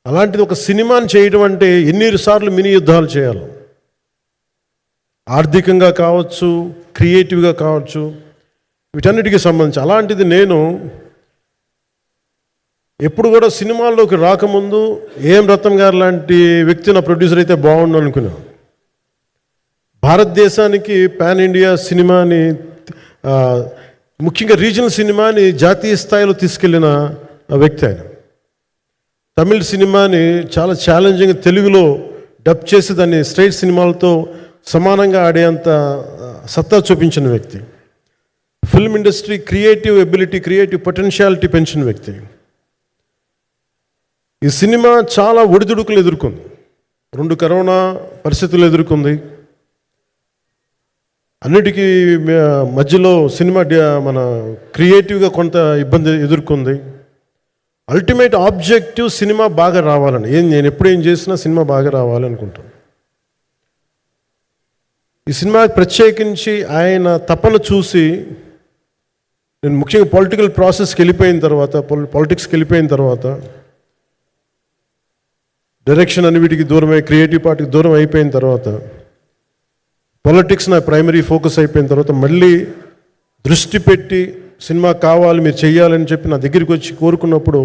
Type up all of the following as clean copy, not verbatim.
అలాంటిది ఒక సినిమాని చేయడం అంటే ఎన్నిసార్లు మినీ యుద్ధాలు చేయాలి, ఆర్థికంగా కావచ్చు, క్రియేటివ్గా కావచ్చు, వీటన్నిటికీ సంబంధించి. అలాంటిది నేను ఎప్పుడు కూడా సినిమాల్లోకి రాకముందు ఏం రత్నం గారు లాంటి వ్యక్తి నా ప్రొడ్యూసర్ అయితే బాగుండు అనుకున్నాను. భారతదేశానికి పాన్ ఇండియా సినిమాని, ముఖ్యంగా రీజనల్ సినిమాని జాతీయ స్థాయిలో తీసుకెళ్ళిన వ్యక్తి ఆయన. తమిళ సినిమాని చాలా ఛాలెంజింగ్ తెలుగులో డబ్ చేసి దాన్ని స్ట్రైట్ సినిమాలతో సమానంగా ఆడేంత సత్తా చూపించిన వ్యక్తి. Film industry creative ability, creative potentiality పెంచిన వ్యక్తి. ఈ సినిమా చాలా ఒడిదుడుకులు ఎదుర్కొంది, 2 కరోనా పరిస్థితులు ఎదుర్కొంది. అన్నిటికీ మధ్యలో సినిమా మన క్రియేటివ్గా కొంత ఇబ్బంది ఎదుర్కొంది. అల్టిమేట్ ఆబ్జెక్టివ్ సినిమా బాగా రావాలని, నేను ఎప్పుడు ఏం చేసినా సినిమా బాగా రావాలనుకుంటాను. ఈ సినిమా ప్రత్యేకించి ఆయన తపన చూసి నేను ముఖ్యంగా పొలిటికల్ ప్రాసెస్కి వెళ్ళిపోయిన తర్వాత, పాలిటిక్స్కి వెళ్ళిపోయిన తర్వాత, డైరెక్షన్ అని వీటికి దూరమై క్రియేటివ్ పార్టీకి దూరం అయిపోయిన తర్వాత, పాలిటిక్స్ నా ప్రైమరీ ఫోకస్ అయిపోయిన తర్వాత, మళ్ళీ దృష్టి పెట్టి సినిమా కావాలి, మీరు చెయ్యాలని చెప్పి నా దగ్గరికి వచ్చి కోరుకున్నప్పుడు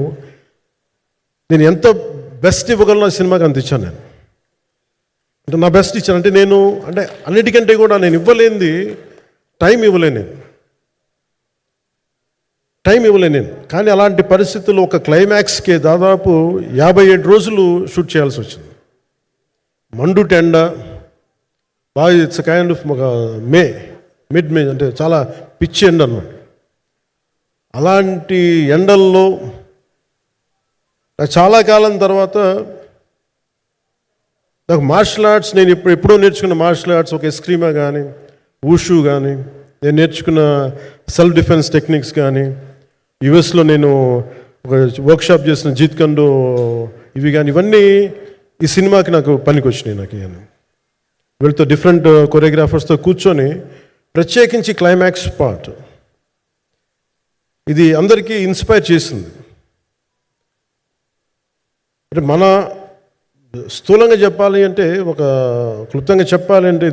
నేను ఎంత బెస్ట్ ఇవ్వగలను ఆ సినిమాకి అంత ఇచ్చాను. నేను అంటే నా బెస్ట్ ఇచ్చాను. అంటే నేను అన్నిటికంటే కూడా నేను ఇవ్వలేనిది టైం ఇవ్వలేను నేను. కానీ అలాంటి పరిస్థితుల్లో ఒక క్లైమాక్స్కి దాదాపు 57 రోజులు షూట్ చేయాల్సి వచ్చింది. మండు టెండ బాగా, ఇట్స్ కైండ్ ఆఫ్ ఒక మిడ్ మే, అంటే చాలా పిచ్చి ఎండ అన్నమాట. అలాంటి ఎండల్లో నాకు చాలా కాలం తర్వాత నాకు మార్షల్ ఆర్ట్స్, నేను ఎప్పుడో నేర్చుకున్న మార్షల్ ఆర్ట్స్, ఒక ఎస్క్రీమా కానీ, ఊషు కానీ, నేను నేర్చుకున్న సెల్ఫ్ డిఫెన్స్ టెక్నిక్స్ కానీ, యుఎస్లో నేను ఒక వర్క్షాప్ చేసిన జీత్ కండో ఇవి కానీ, ఇవన్నీ ఈ సినిమాకి నాకు పనికి వచ్చినాయి. నాకు వీళ్ళతో డిఫరెంట్ కొరియోగ్రాఫర్స్తో కూర్చొని ప్రత్యేకించి క్లైమాక్స్ పార్ట్ ఇది అందరికీ ఇన్స్పైర్ చేసింది. అంటే మన స్థూలంగా చెప్పాలి అంటే, ఒక క్లుప్తంగా చెప్పాలి అంటే,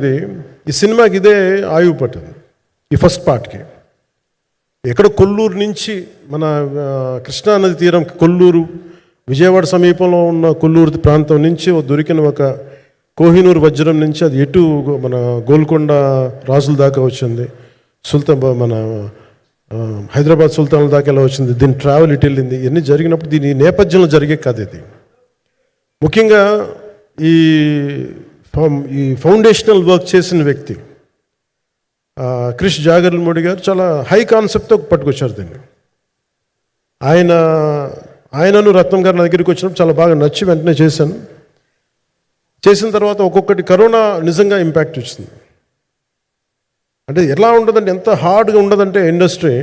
ఈ సినిమాకి ఇదే ఆయువు పట్టింది. ఈ ఫస్ట్ పార్ట్కి ఎక్కడ కొల్లూరు నుంచి, మన కృష్ణానది తీరం కొల్లూరు, విజయవాడ సమీపంలో ఉన్న కొల్లూరు ప్రాంతం నుంచి దొరికిన ఒక కోహినూరు వజ్రం నుంచి అది ఎటు మన గోల్కొండ రాజుల దాకా వచ్చింది, మన హైదరాబాద్ సుల్తాన్ల దాకా ఎలా వచ్చింది, దీని ట్రావెల్ ఇటు వెళ్ళింది. ఇవన్నీ జరిగినప్పుడు దీని నేపథ్యంలో జరిగే కథ ఇది. ముఖ్యంగా ఈ ఫౌండేషనల్ వర్క్ చేసిన వ్యక్తి క్రిష్ జాగర్లమూడి గారు చాలా హై కాన్సెప్ట్తో పట్టుకొచ్చారు దీన్ని. ఆయనను రత్నం గారు నా దగ్గరికి వచ్చినప్పుడు చాలా బాగా నచ్చి వెంటనే చేశాను. చేసిన తర్వాత ఒక్కొక్కటి కరోనా నిజంగా ఇంపాక్ట్ వచ్చింది. అంటే ఎలా ఉండదంటే, ఎంత హార్డ్గా ఉండదంటే ఇండస్ట్రీ,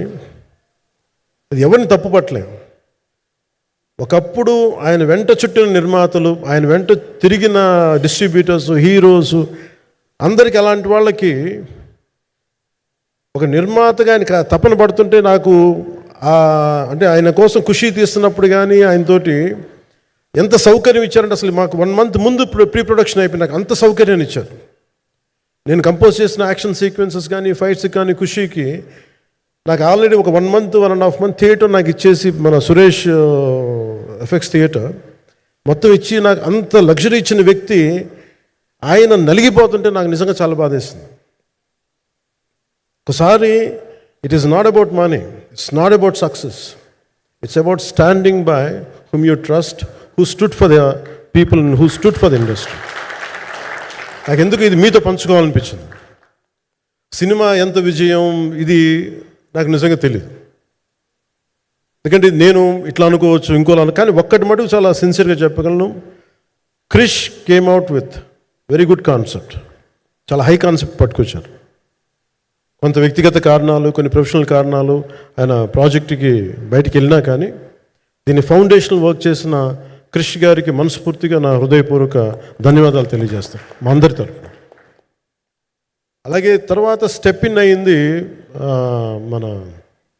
అది ఎవరిని తప్పు పట్టలేము. ఒకప్పుడు ఆయన వెంట చుట్టిన నిర్మాతలు, ఆయన వెంట తిరిగిన డిస్ట్రిబ్యూటర్స్, హీరోస్, అందరికి అలాంటి వాళ్ళకి ఒక నిర్మాతగా ఆయన తపన పడుతుంటే నాకు అంటే ఆయన కోసం ఖుషి తీస్తున్నప్పుడు కానీ ఆయనతోటి ఎంత సౌకర్యం ఇచ్చారంటే, అసలు మాకు 1 month ముందు ప్రీ ప్రొడక్షన్ అయిపోయి నాకు అంత సౌకర్యాన్ని ఇచ్చారు. నేను కంపోజ్ చేసిన యాక్షన్ సీక్వెన్సెస్ కానీ, ఫైట్స్ కానీ, ఖుషీకి నాకు ఆల్రెడీ ఒక 1 month 1.5 month థియేటర్ నాకు ఇచ్చేసి, మన సురేష్ ఎఫెక్ట్స్ థియేటర్ మొత్తం ఇచ్చి నాకు అంత లగ్జరీ ఇచ్చిన వ్యక్తి ఆయన నలిగిపోతుంటే నాకు నిజంగా చాలా బాధేస్తుంది. ఒకసారి it is not about money, it's not about success, it's about standing by whom you trust, who stood for the people and who stood for the industry. నాకు ఎందుకు ఇది మీతో పంచుకోవాలనిపించింది. సినిమా ఎంత విజయం ఇది నాకు నిజంగా తెలియదు, ఎందుకంటే నేను ఇట్లా అనుకోవచ్చు, ఇంకోలా కానీ ఒక్కటి మటుకు చాలా సిన్సియర్గా చెప్పగలను. Krish came out with very good concept, చాలా హై కాన్సెప్ట్ పట్టుకొచ్చారు. కొంత వ్యక్తిగత కారణాలు, కొన్ని ప్రొఫెషనల్ కారణాలు ఆయన ప్రాజెక్టుకి బయటికి వెళ్ళినా కానీ, దీన్ని ఫౌండేషనల్ వర్క్ చేసిన క్రిష్ గారికి మనస్ఫూర్తిగా నా హృదయపూర్వక ధన్యవాదాలు తెలియజేస్తాను మా అందరి తరఫున. అలాగే తర్వాత స్టెప్ ఇన్ అయింది మన